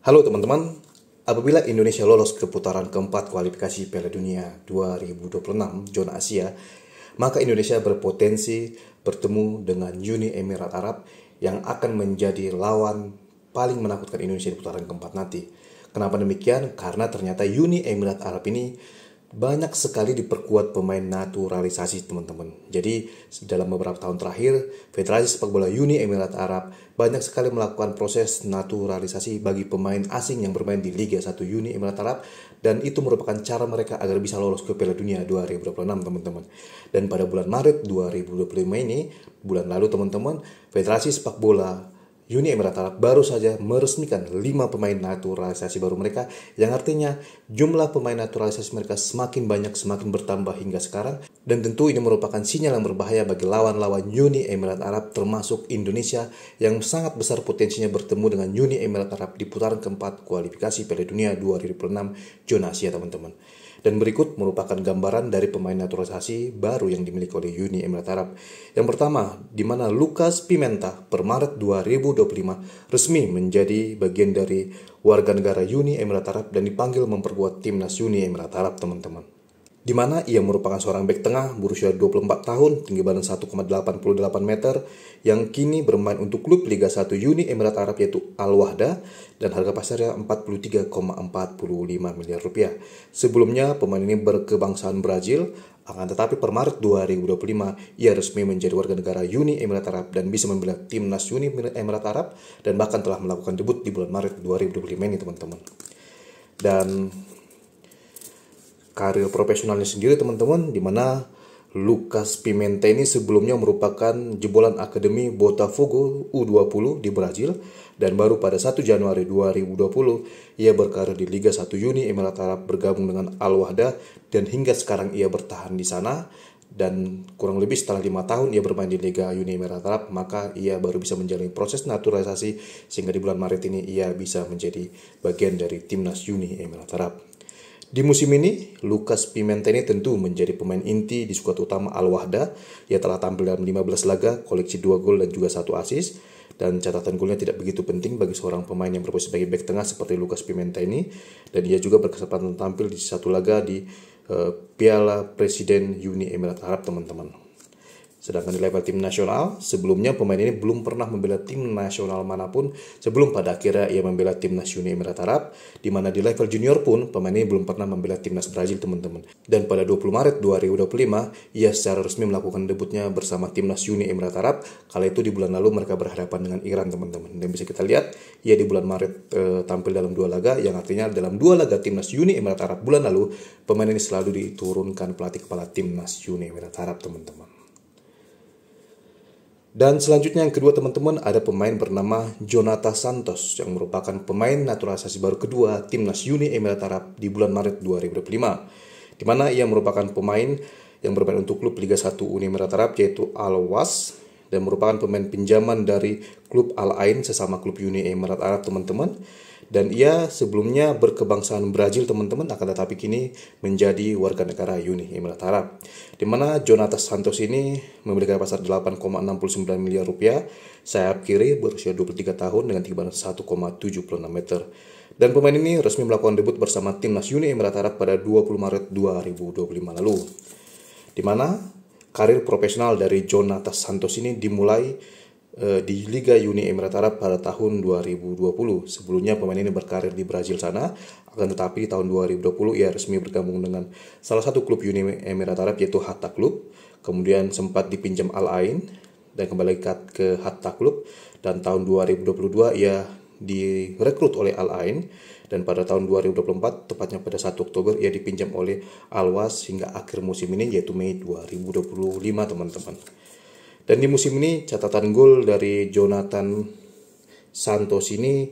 Halo teman-teman, apabila Indonesia lolos ke putaran keempat kualifikasi Piala Dunia 2026 zona Asia, maka Indonesia berpotensi bertemu dengan Uni Emirat Arab yang akan menjadi lawan paling menakutkan Indonesia di putaran keempat nanti. Kenapa demikian? Karena ternyata Uni Emirat Arab ini banyak sekali diperkuat pemain naturalisasi teman-teman. Jadi dalam beberapa tahun terakhir, Federasi Sepak Bola Uni Emirat Arab banyak sekali melakukan proses naturalisasi bagi pemain asing yang bermain di Liga 1 Uni Emirat Arab, dan itu merupakan cara mereka agar bisa lolos ke Piala Dunia 2026 teman-teman. Dan pada bulan Maret 2025 ini, bulan lalu teman-teman, Federasi Sepak Bola Uni Emirat Arab baru saja meresmikan 5 pemain naturalisasi baru mereka, yang artinya jumlah pemain naturalisasi mereka semakin banyak, semakin bertambah hingga sekarang. Dan tentu ini merupakan sinyal yang berbahaya bagi lawan-lawan Uni Emirat Arab termasuk Indonesia yang sangat besar potensinya bertemu dengan Uni Emirat Arab di putaran keempat kualifikasi Piala Dunia 2026 zona Asia teman-teman. Dan berikut merupakan gambaran dari pemain naturalisasi baru yang dimiliki oleh Uni Emirat Arab. Yang pertama, di mana Lucas Pimenta per Maret 2025 resmi menjadi bagian dari warga negara Uni Emirat Arab dan dipanggil memperkuat timnas Uni Emirat Arab teman-teman. Di mana ia merupakan seorang bek tengah berusia 24 tahun, tinggi badan 1,88 meter, yang kini bermain untuk klub Liga 1 Uni Emirat Arab yaitu Al-Wahda, dan harga pasarnya 43,45 miliar rupiah. Sebelumnya pemain ini berkebangsaan Brazil, akan tetapi per Maret 2025 ia resmi menjadi warga negara Uni Emirat Arab dan bisa membela timnas Uni Emirat Arab, dan bahkan telah melakukan debut di bulan Maret 2025 ini teman-teman. Dan karir profesionalnya sendiri teman-teman, di mana Lucas Pimenta ini sebelumnya merupakan jebolan Akademi Botafogo U20 di Brazil, dan baru pada 1 Januari 2020 ia berkarir di Liga 1 Uni Emirat Arab bergabung dengan Al-Wahda, dan hingga sekarang ia bertahan di sana. Dan kurang lebih setelah 5 tahun ia bermain di Liga Uni Emirat Arab, maka ia baru bisa menjalani proses naturalisasi sehingga di bulan Maret ini ia bisa menjadi bagian dari timnas Uni Emirat Arab. Di musim ini, Lucas Pimenta ini tentu menjadi pemain inti di skuad utama Al-Wahda. Ia telah tampil dalam 15 laga, koleksi 2 gol dan juga 1 assist. Dan catatan golnya tidak begitu penting bagi seorang pemain yang berposisi sebagai bek tengah seperti Lucas Pimenta ini. Dan ia juga berkesempatan tampil di 1 laga di Piala Presiden Uni Emirat Arab teman-teman. Sedangkan di level tim nasional, sebelumnya pemain ini belum pernah membela tim nasional manapun sebelum pada akhirnya ia membela timnas Uni Emirat Arab, di mana di level junior pun pemain ini belum pernah membela timnas Brazil teman-teman. Dan pada 20 Maret 2025, ia secara resmi melakukan debutnya bersama timnas Uni Emirat Arab. Kala itu di bulan lalu mereka berhadapan dengan Iran teman-teman. Dan bisa kita lihat, ia di bulan Maret tampil dalam 2 laga, yang artinya dalam 2 laga timnas Uni Emirat Arab bulan lalu, pemain ini selalu diturunkan pelatih kepala timnas Uni Emirat Arab teman-teman. Dan selanjutnya yang kedua teman-teman, ada pemain bernama Jonathan Santos yang merupakan pemain naturalisasi baru kedua timnas Uni Emirat Arab di bulan Maret 2025, di mana ia merupakan pemain yang bermain untuk klub Liga 1 Uni Emirat Arab yaitu Al-Was, dan merupakan pemain pinjaman dari klub Al-Ain sesama klub Uni Emirat Arab teman-teman. Dan ia sebelumnya berkebangsaan Brazil teman-teman, akan tetapi kini menjadi warga negara Uni Emirat Arab. Di mana Jonathan Santos ini memiliki pasar 8,69 miliar rupiah, sayap kiri berusia 23 tahun dengan tinggi badan 1,76 meter. Dan pemain ini resmi melakukan debut bersama timnas Uni Emirat Arab pada 20 Maret 2025 lalu. Di mana karir profesional dari Jonathan Santos ini dimulai di Liga Uni Emirat Arab pada tahun 2020. Sebelumnya pemain ini berkarir di Brazil sana, akan tetapi di tahun 2020 ia resmi bergabung dengan salah satu klub Uni Emirat Arab yaitu Hatta Club. Kemudian sempat dipinjam Al Ain dan kembali ke Hatta Club, dan tahun 2022 ia direkrut oleh Al Ain, dan pada tahun 2024 tepatnya pada 1 Oktober ia dipinjam oleh Al-Was hingga akhir musim ini yaitu Mei 2025 teman-teman. Dan di musim ini catatan gol dari Jonathan Santos ini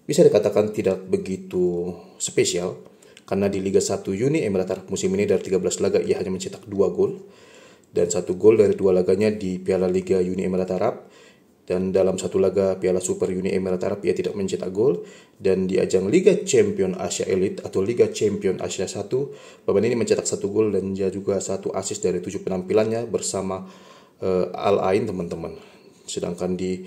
bisa dikatakan tidak begitu spesial, karena di Liga 1 Uni Emirat Arab musim ini dari 13 laga ia hanya mencetak 2 gol, dan 1 gol dari 2 laganya di Piala Liga Uni Emirat Arab, dan dalam 1 laga Piala Super Uni Emirat Arab ia tidak mencetak gol. Dan di ajang Liga Champion Asia Elite atau Liga Champion Asia 1, pemain ini mencetak 1 gol dan dia juga 1 assist dari 7 penampilannya bersama Al Ain teman-teman. Sedangkan di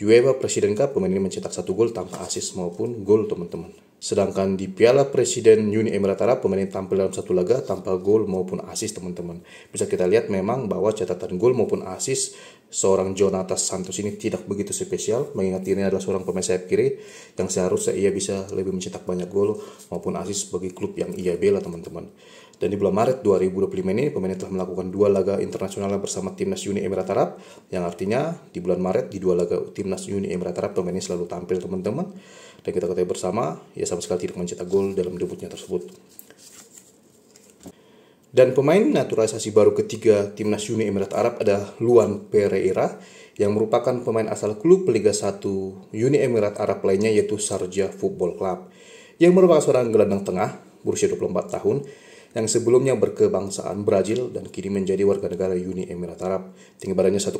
UEFA Presiden Cup, pemain ini mencetak 1 gol tanpa assist maupun gol, teman-teman. Sedangkan di Piala Presiden Uni Emirat Arab, pemain ini tampil dalam 1 laga tanpa gol maupun assist, teman-teman. Bisa kita lihat memang bahwa catatan gol maupun assist seorang Jonathan Santos ini tidak begitu spesial, mengingat ini adalah seorang pemain sayap kiri yang seharusnya ia bisa lebih mencetak banyak gol maupun assist bagi klub yang ia bela, teman-teman. Dan di bulan Maret 2025 ini, pemain telah melakukan 2 laga internasional bersama Timnas Uni Emirat Arab, yang artinya di bulan Maret di 2 laga Timnas Uni Emirat Arab, pemain ini selalu tampil, teman-teman. Dan kita ketahui bersama, ia sama sekali tidak mencetak gol dalam debutnya tersebut. Dan pemain naturalisasi baru ketiga Timnas Uni Emirat Arab adalah Luan Pereira, yang merupakan pemain asal klub Liga 1 Uni Emirat Arab lainnya, yaitu Sharjah Football Club, yang merupakan seorang gelandang tengah berusia 24 tahun, yang sebelumnya berkebangsaan Brazil dan kini menjadi warga negara Uni Emirat Arab. Tinggi badannya 1,80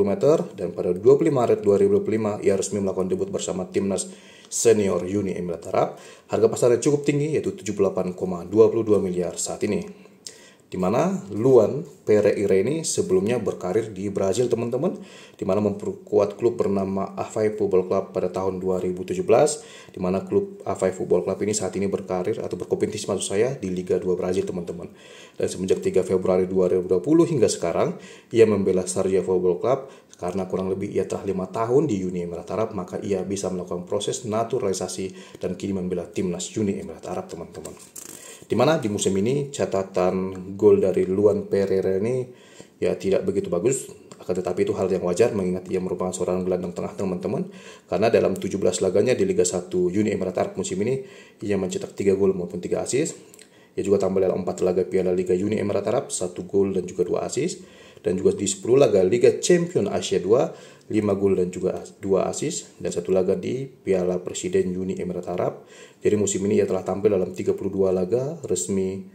meter, dan pada 25 Maret 2025 ia resmi melakukan debut bersama Timnas Senior Uni Emirat Arab. Harga pasarnya cukup tinggi, yaitu 78,22 miliar saat ini. Di mana Luan Pereira ini sebelumnya berkarir di Brazil, teman-teman, di mana memperkuat klub bernama Avaí Football Club pada tahun 2017, di mana klub Avaí Football Club ini saat ini berkarir atau berkompetisi maksud saya di Liga 2 Brazil, teman-teman. Dan semenjak 3 Februari 2020 hingga sekarang ia membela Sharjah Football Club karena kurang lebih ia telah 5 tahun di Uni Emirat Arab, maka ia bisa melakukan proses naturalisasi dan kini membela Timnas Uni Emirat Arab, teman-teman. Di mana di musim ini catatan gol dari Luan Pereira ini ya tidak begitu bagus, akan tetapi itu hal yang wajar mengingat ia merupakan seorang gelandang tengah, teman-teman, karena dalam 17 laganya di Liga 1 Uni Emirat Arab musim ini ia mencetak 3 gol maupun 3 assist. Ia juga tampil dalam 4 laga Piala Liga Uni Emirat Arab, 1 gol dan juga 2 assist, dan juga di 10 laga Liga Champion Asia 2, 5 gol dan juga 2 assist, dan 1 laga di Piala Presiden Uni Emirat Arab. Jadi musim ini ia telah tampil dalam 32 laga resmi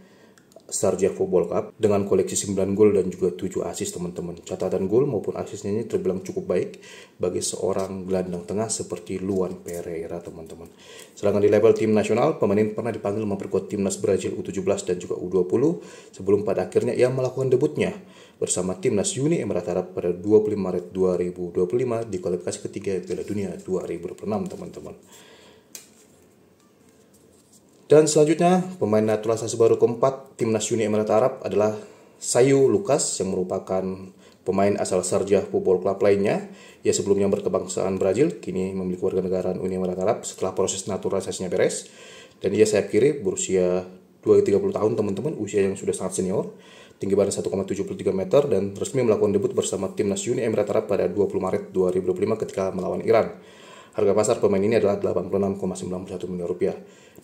Sharjah Football Cup dengan koleksi 9 gol dan juga 7 assist, teman-teman. Catatan gol maupun assistnya ini terbilang cukup baik bagi seorang gelandang tengah seperti Luan Pereira, teman-teman. Sedangkan di level tim nasional, pemain ini pernah dipanggil memperkuat timnas Brazil U17 dan juga U20 sebelum pada akhirnya ia melakukan debutnya bersama Timnas Uni Emirat Arab pada 25 Maret 2025 di kualifikasi ketiga Piala Dunia 2026, teman-teman. Dan selanjutnya, pemain naturalisasi baru keempat Timnas Uni Emirat Arab adalah Caio Lucas, yang merupakan pemain asal Sharjah Football Club lainnya. Ia sebelumnya berkebangsaan Brazil, kini memiliki warganegaraan Uni Emirat Arab setelah proses naturalisasinya beres. Dan ia sayap kiri berusia 30 tahun, teman-teman, usia yang sudah sangat senior. Tinggi badan 1,73 meter dan resmi melakukan debut bersama Timnas Uni Emirat Arab pada 20 Maret 2025 ketika melawan Iran. Harga pasar pemain ini adalah 86,91 miliar rupiah.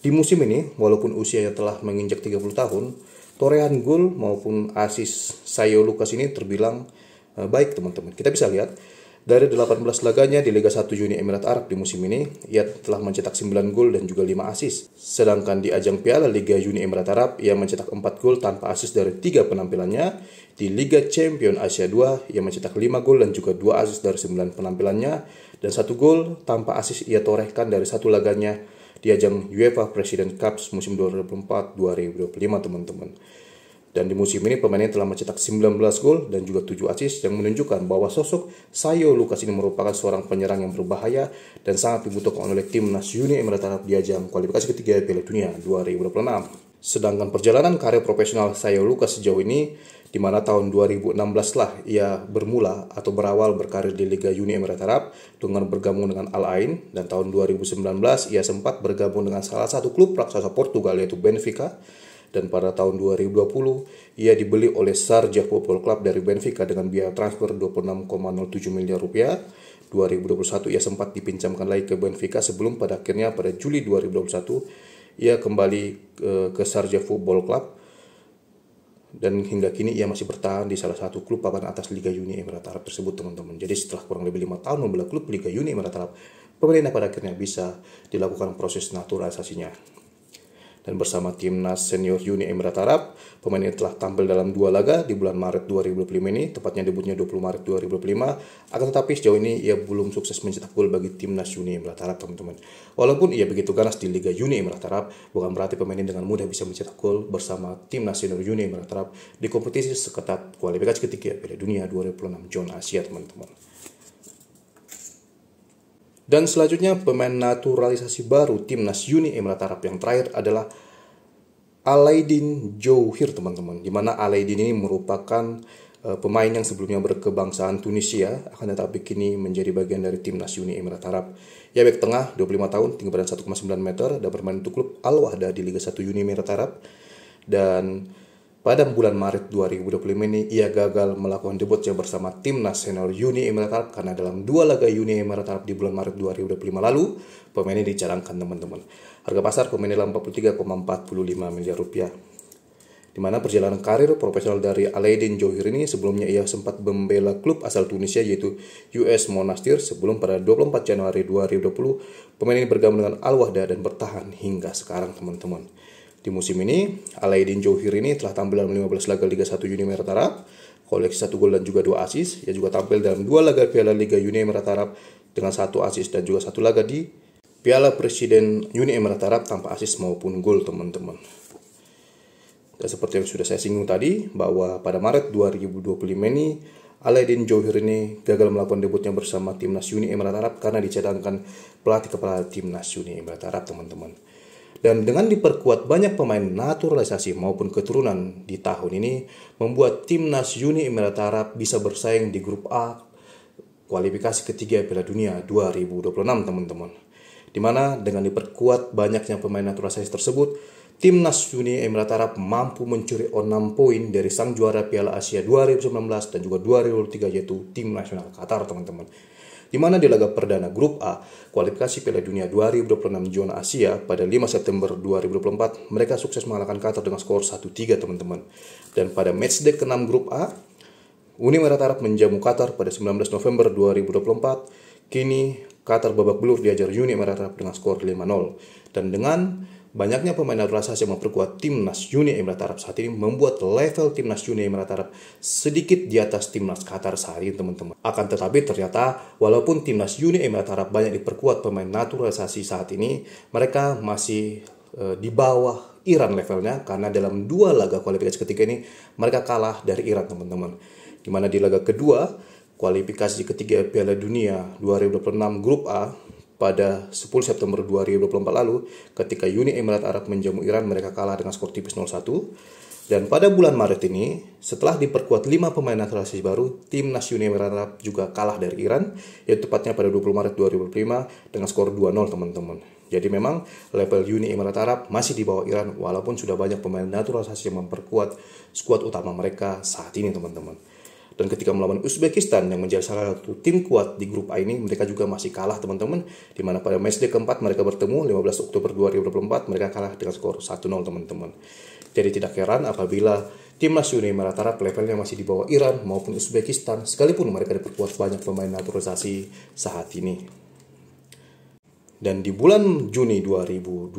Di musim ini, walaupun usianya telah menginjak 30 tahun, torehan gol maupun assist Caio Lucas ini terbilang baik, teman-teman. Kita bisa lihat dari 18 laganya di Liga 1 Uni Emirat Arab di musim ini, ia telah mencetak 9 gol dan juga 5 assist. Sedangkan di ajang Piala Liga Uni Emirat Arab, ia mencetak 4 gol tanpa assist dari 3 penampilannya. Di Liga Champion Asia 2, ia mencetak 5 gol dan juga 2 assist dari 9 penampilannya. Dan 1 gol tanpa assist ia torehkan dari 1 laganya di ajang UEFA President Cup musim 2024-2025, teman-teman. Dan di musim ini pemainnya telah mencetak 19 gol dan juga 7 assist yang menunjukkan bahwa sosok Caio Lucas ini merupakan seorang penyerang yang berbahaya dan sangat dibutuhkan oleh Timnas Uni Emirat Arab di ajang kualifikasi ketiga Piala Dunia 2026. Sedangkan perjalanan karir profesional Caio Lucas sejauh ini, di mana tahun 2016 lah ia bermula atau berawal berkarir di Liga Uni Emirat Arab dengan bergabung dengan Al Ain, dan tahun 2019 ia sempat bergabung dengan salah satu klub raksasa Portugal yaitu Benfica, dan pada tahun 2020 ia dibeli oleh Sharjah Football Club dari Benfica dengan biaya transfer 26,07 miliar rupiah. 2021 ia sempat dipinjamkan lagi ke Benfica sebelum pada akhirnya pada Juli 2021 ia kembali ke Sharjah Football Club. Dan hingga kini ia masih bertahan di salah satu klub papan atas Liga Uni Emirat Arab tersebut, teman-teman. Jadi setelah kurang lebih 5 tahun membela klub Liga Uni Emirat Arab, pemainnya pada akhirnya bisa dilakukan proses naturalisasinya. Dan bersama Timnas Senior Uni Emirat Arab, pemain ini telah tampil dalam 2 laga di bulan Maret 2025 ini, tepatnya debutnya 20 Maret 2025. Akan tetapi sejauh ini ia belum sukses mencetak gol bagi Timnas Uni Emirat Arab, teman-teman. Walaupun ia begitu ganas di Liga Uni Emirat Arab, bukan berarti pemain ini dengan mudah bisa mencetak gol bersama Timnas Senior Uni Emirat Arab di kompetisi seketat kualifikasi ketiga Piala Dunia 2026 zona Asia, teman-teman. Dan selanjutnya pemain naturalisasi baru timnas Uni Emirat Arab yang terakhir adalah Alaidin Johir, teman-teman. Di mana Alaidin ini merupakan pemain yang sebelumnya berkebangsaan Tunisia, akan tetapi kini menjadi bagian dari timnas Uni Emirat Arab. Ia bek tengah, 25 tahun, tinggi badan 1,9 meter, dan bermain untuk klub Al Wahda di Liga 1 Uni Emirat Arab. Dan pada bulan Maret 2025 ini ia gagal melakukan debutnya bersama timnas senior Uni Emirat Arab karena dalam 2 laga Uni Emirat Arab di bulan Maret 2025 lalu pemain ini dicadangkan, teman-teman. Harga pasar pemain adalah 43,45 miliar rupiah. Di mana perjalanan karir profesional dari Alaidin Johir ini sebelumnya ia sempat membela klub asal Tunisia yaitu US Monastir sebelum pada 24 Januari 2020 pemain ini bergabung dengan Al Wahda dan bertahan hingga sekarang, teman-teman. Di musim ini, Alaidin Johir ini telah tampil dalam 15 laga Liga 1 Uni Emirat Arab, koleksi 1 gol dan juga 2 assist. Ia juga tampil dalam 2 laga Piala Liga Uni Emirat Arab dengan 1 assist dan juga 1 laga di Piala Presiden Uni Emirat Arab tanpa assist maupun gol, teman-teman. Dan seperti yang sudah saya singgung tadi, bahwa pada Maret 2025 ini, Alaidin Johir ini gagal melakukan debutnya bersama timnas Uni Emirat Arab karena dicadangkan pelatih kepala timnas Uni Emirat Arab, teman-teman. Dan dengan diperkuat banyak pemain naturalisasi maupun keturunan di tahun ini, membuat timnas Uni Emirat Arab bisa bersaing di grup A kualifikasi ketiga Piala Dunia 2026, teman-teman. Di mana dengan diperkuat banyaknya pemain naturalisasi tersebut, timnas Uni Emirat Arab mampu mencuri 6 poin dari sang juara Piala Asia 2019 dan juga 2023 yaitu tim nasional Qatar, teman-teman. Di mana di laga perdana grup A kualifikasi Piala Dunia 2026 zona Asia pada 5 September 2024 mereka sukses mengalahkan Qatar dengan skor 1-3, teman-teman. Dan pada matchday ke-6 grup A Uni Emirat Arab menjamu Qatar pada 19 November 2024. Kini Qatar babak belur diajar Uni Emirat Arab dengan skor 5-0. Dan dengan banyaknya pemain naturalisasi yang memperkuat timnas Uni Emirat Arab saat ini membuat level timnas Uni Emirat Arab sedikit di atas timnas Qatar saat ini, teman-teman. Akan tetapi ternyata walaupun timnas Uni Emirat Arab banyak diperkuat pemain naturalisasi saat ini, mereka masih di bawah Iran levelnya karena dalam 2 laga kualifikasi ketiga ini mereka kalah dari Iran, teman-teman. Di mana di laga kedua kualifikasi ketiga Piala Dunia 2026 grup A pada 10 September 2024 lalu, ketika Uni Emirat Arab menjamu Iran, mereka kalah dengan skor tipis 0-1. Dan pada bulan Maret ini, setelah diperkuat 5 pemain naturalisasi baru, timnas Uni Emirat Arab juga kalah dari Iran, yaitu tepatnya pada 20 Maret 2025 dengan skor 2-0, teman-teman. Jadi memang level Uni Emirat Arab masih di bawah Iran, walaupun sudah banyak pemain naturalisasi yang memperkuat skuad utama mereka saat ini, teman-teman. Dan ketika melawan Uzbekistan yang menjadi salah satu tim kuat di grup A ini, mereka juga masih kalah, teman-teman. Di mana pada matchday keempat mereka bertemu 15 Oktober 2024 mereka kalah dengan skor 1-0, teman-teman. Jadi tidak heran apabila timnas Uni Emirat Arab levelnya masih di bawah Iran maupun Uzbekistan sekalipun mereka diperkuat banyak pemain naturalisasi saat ini. Dan di bulan Juni 2025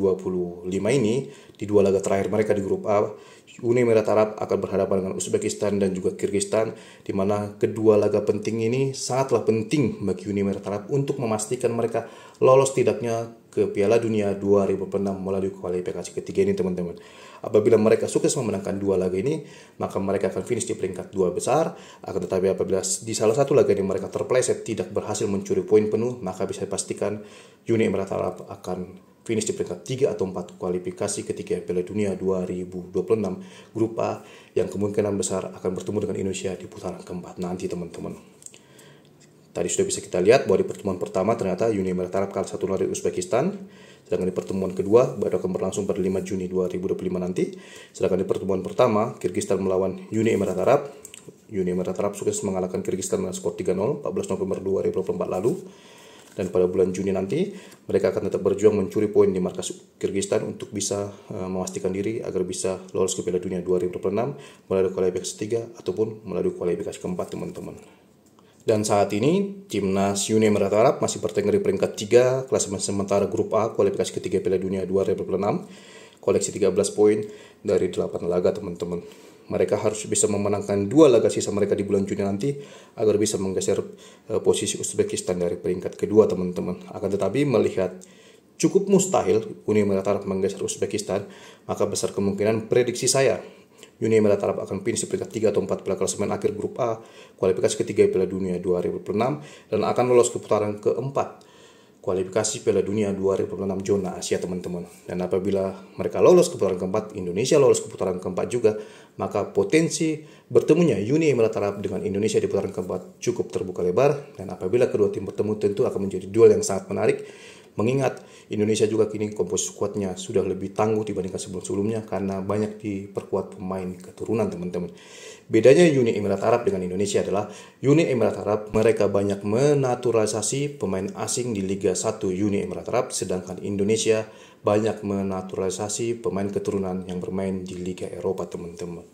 ini, di 2 laga terakhir mereka di grup A, Uni Emirat Arab akan berhadapan dengan Uzbekistan dan juga Kyrgyzstan, di mana kedua laga penting ini sangatlah penting bagi Uni Emirat Arab untuk memastikan mereka lolos tidaknya ke Piala Dunia 2026 melalui kualifikasi ketiga ini, teman-teman. Apabila mereka sukses memenangkan 2 laga ini, maka mereka akan finish di peringkat 2 besar. Akan tetapi apabila di salah satu laga ini mereka terpeleset tidak berhasil mencuri poin penuh, maka bisa dipastikan Uni Emirat Arab akan finish di peringkat 3 atau 4 kualifikasi ketiga Piala Dunia 2026 grup A yang kemungkinan besar akan bertemu dengan Indonesia di putaran keempat nanti, teman-teman. Tadi sudah bisa kita lihat bahwa di pertemuan pertama ternyata Uni Emirat Arab kalah 1-0 dari Uzbekistan. Sedangkan di pertemuan kedua baru akan berlangsung pada 5 Juni 2025 nanti. Sedangkan di pertemuan pertama Kyrgyzstan melawan Uni Emirat Arab. Uni Emirat Arab sukses mengalahkan Kyrgyzstan dengan skor 3-0 14 November 2024 lalu. Dan pada bulan Juni nanti mereka akan tetap berjuang mencuri poin di markas Kyrgyzstan untuk bisa memastikan diri agar bisa lolos ke Piala Dunia 2026 melalui kualifikasi 3 ataupun melalui kualifikasi keempat, teman-teman. Dan saat ini timnas Uni Emirat Arab masih bertengger di peringkat 3 klasemen sementara grup A kualifikasi ketiga Piala Dunia 2026, koleksi 13 poin dari 8 laga, teman-teman. Mereka harus bisa memenangkan 2 laga sisa mereka di bulan Juni nanti agar bisa menggeser posisi Uzbekistan dari peringkat kedua, teman-teman. Akan tetapi melihat cukup mustahil Uni Emirat Arab menggeser Uzbekistan, maka besar kemungkinan prediksi saya Uni Emirat Arab akan finish di peringkat 3 atau 4 pada klasemen akhir grup A kualifikasi ketiga Piala Dunia 2026 dan akan lolos ke putaran keempat kualifikasi Piala Dunia 2026 zona Asia teman-teman. Dan apabila mereka lolos ke putaran keempat, Indonesia lolos ke putaran keempat juga, maka potensi bertemunya Uni Emirat Arab dengan Indonesia di putaran keempat cukup terbuka lebar. Dan apabila kedua tim bertemu tentu akan menjadi duel yang sangat menarik. Mengingat Indonesia juga kini komposisi skuadnya sudah lebih tangguh dibandingkan sebelum-sebelumnya karena banyak diperkuat pemain keturunan teman-teman. Bedanya Uni Emirat Arab dengan Indonesia adalah Uni Emirat Arab mereka banyak menaturalisasi pemain asing di Liga 1 Uni Emirat Arab, sedangkan Indonesia banyak menaturalisasi pemain keturunan yang bermain di Liga Eropa teman-teman.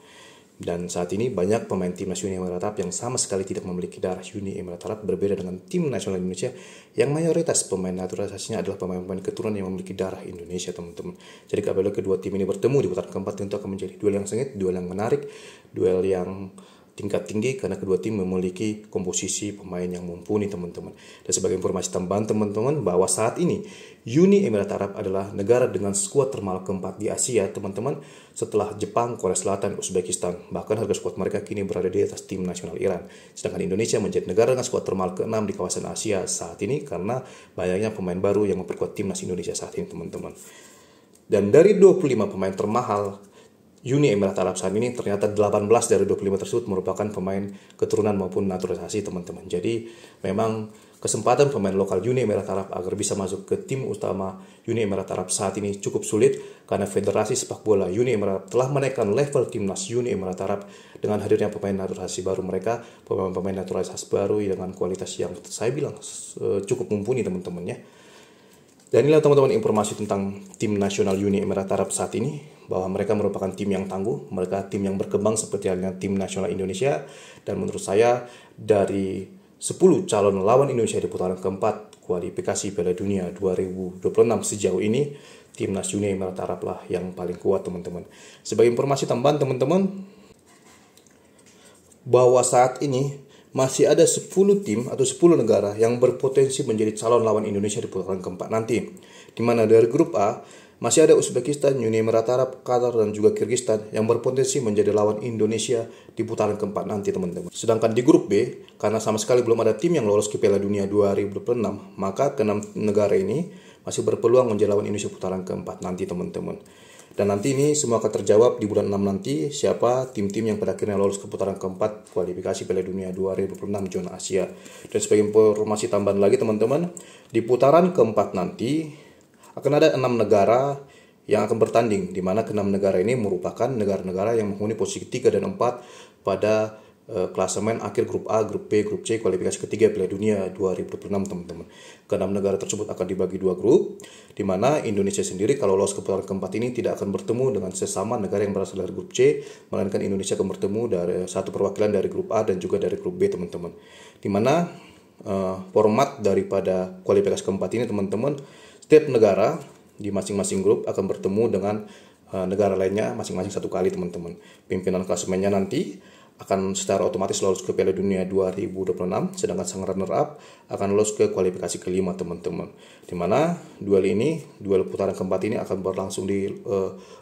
Dan saat ini banyak pemain timnas Uni Emirat Arab yang sama sekali tidak memiliki darah Uni Emirat Arab, berbeda dengan tim nasional Indonesia yang mayoritas pemain naturalisasinya adalah pemain-pemain keturunan yang memiliki darah Indonesia teman-teman. Jadi apabila kedua tim ini bertemu di putaran keempat tentu akan menjadi duel yang sengit, duel yang menarik, duel yang tingkat tinggi karena kedua tim memiliki komposisi pemain yang mumpuni teman-teman. Dan sebagai informasi tambahan teman-teman bahwa saat ini Uni Emirat Arab adalah negara dengan skuad termahal keempat di Asia teman-teman, setelah Jepang, Korea Selatan, Uzbekistan. Bahkan harga skuad mereka kini berada di atas tim nasional Iran. Sedangkan Indonesia menjadi negara dengan skuad termahal ke-6 di kawasan Asia saat ini karena banyaknya pemain baru yang memperkuat timnas Indonesia saat ini teman-teman. Dan dari 25 pemain termahal Uni Emirat Arab saat ini ternyata 18 dari 25 tersebut merupakan pemain keturunan maupun naturalisasi teman-teman. Jadi memang kesempatan pemain lokal Uni Emirat Arab agar bisa masuk ke tim utama Uni Emirat Arab saat ini cukup sulit karena Federasi Sepak Bola Uni Emirat telah menaikkan level timnas Uni Emirat Arab dengan hadirnya pemain naturalisasi baru mereka, pemain naturalisasi baru dengan kualitas yang saya bilang cukup mumpuni teman-teman ya. Dan inilah teman-teman informasi tentang tim nasional Uni Emirat Arab saat ini, bahwa mereka merupakan tim yang tangguh, mereka tim yang berkembang seperti halnya tim nasional Indonesia. Dan menurut saya dari 10 calon lawan Indonesia di putaran keempat kualifikasi Piala Dunia 2026 sejauh ini, timnas Uni Emirat Arab lah yang paling kuat teman-teman. Sebagai informasi tambahan teman-teman, bahwa saat ini masih ada 10 tim atau 10 negara yang berpotensi menjadi calon lawan Indonesia di putaran keempat nanti. Di mana dari grup A masih ada Uzbekistan, Uni Emirat Arab, Qatar, dan juga Kyrgyzstan yang berpotensi menjadi lawan Indonesia di putaran keempat nanti teman-teman. Sedangkan di grup B, karena sama sekali belum ada tim yang lolos ke Piala Dunia 2026, maka ke-6 negara ini masih berpeluang menjadi lawan Indonesia putaran keempat nanti teman-teman. Dan nanti ini semua akan terjawab di bulan 6 nanti siapa tim-tim yang pada akhirnya lolos ke putaran keempat kualifikasi Piala Dunia 2026 zona Asia. Dan sebagai informasi tambahan lagi teman-teman, di putaran keempat nanti akan ada 6 negara yang akan bertanding, di mana ke-6 negara ini merupakan negara-negara yang menghuni posisi 3 dan 4 pada klasemen akhir grup A, grup B, grup C kualifikasi ketiga Piala Dunia 2026 teman-teman. Ke-6 negara tersebut akan dibagi 2 grup, di mana Indonesia sendiri kalau lolos ke putaran keempat ini tidak akan bertemu dengan sesama negara yang berasal dari grup C, melainkan Indonesia akan bertemu dari satu perwakilan dari grup A dan juga dari grup B teman-teman. Di mana format daripada kualifikasi keempat ini teman-teman, setiap negara di masing-masing grup akan bertemu dengan negara lainnya masing-masing satu kali teman-teman. Pimpinan klasemennya nanti akan secara otomatis lolos ke Piala Dunia 2026, sedangkan sang runner-up akan lolos ke kualifikasi kelima teman-teman. Di mana duel putaran keempat ini akan berlangsung di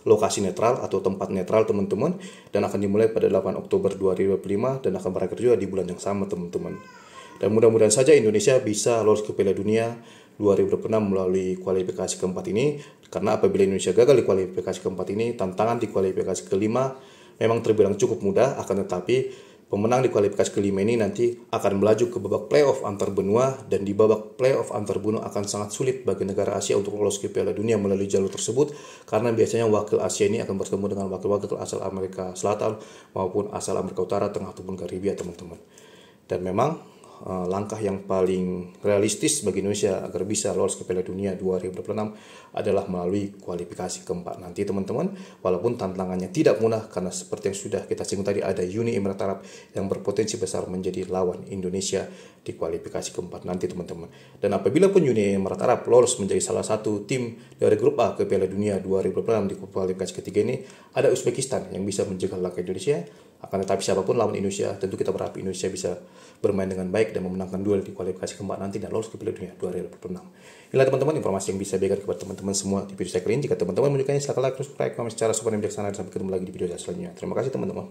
lokasi netral atau tempat netral teman-teman, dan akan dimulai pada 8 Oktober 2025 dan akan berakhir juga di bulan yang sama teman-teman. Dan mudah-mudahan saja Indonesia bisa lolos ke Piala Dunia 2026 melalui kualifikasi keempat ini, karena apabila Indonesia gagal di kualifikasi keempat ini, tantangan di kualifikasi kelima memang terbilang cukup mudah, akan tetapi pemenang di kualifikasi kelima ini nanti akan melaju ke babak playoff antar benua, dan di babak playoff antar benua akan sangat sulit bagi negara Asia untuk lolos ke Piala Dunia melalui jalur tersebut, karena biasanya wakil Asia ini akan bertemu dengan wakil-wakil asal Amerika Selatan maupun asal Amerika Utara, Tengah ataupun Karibia teman-teman. Dan memang langkah yang paling realistis bagi Indonesia agar bisa lolos ke Piala Dunia 2026 adalah melalui kualifikasi keempat nanti teman-teman. Walaupun tantangannya tidak mudah karena seperti yang sudah kita singgung tadi, ada Uni Emirat Arab yang berpotensi besar menjadi lawan Indonesia di kualifikasi keempat nanti teman-teman. Dan apabila pun Uni Emirat Arab lolos menjadi salah satu tim dari grup A ke Piala Dunia 2026 di kualifikasi ketiga ini, ada Uzbekistan yang bisa menjegal langkah Indonesia. Akan tetapi siapapun lawan Indonesia, tentu kita berharap Indonesia bisa bermain dengan baik dan memenangkan duel di kualifikasi keempat nanti dan lolos ke Piala Dunia 2026. Inilah teman-teman informasi yang bisa berikan kepada teman-teman semua di video saya kali ini. Jika teman-teman menyukainya, silakan like, subscribe, komen secara sopan dan bijaksana, dan sampai ketemu lagi di video saya selanjutnya. Terima kasih teman-teman.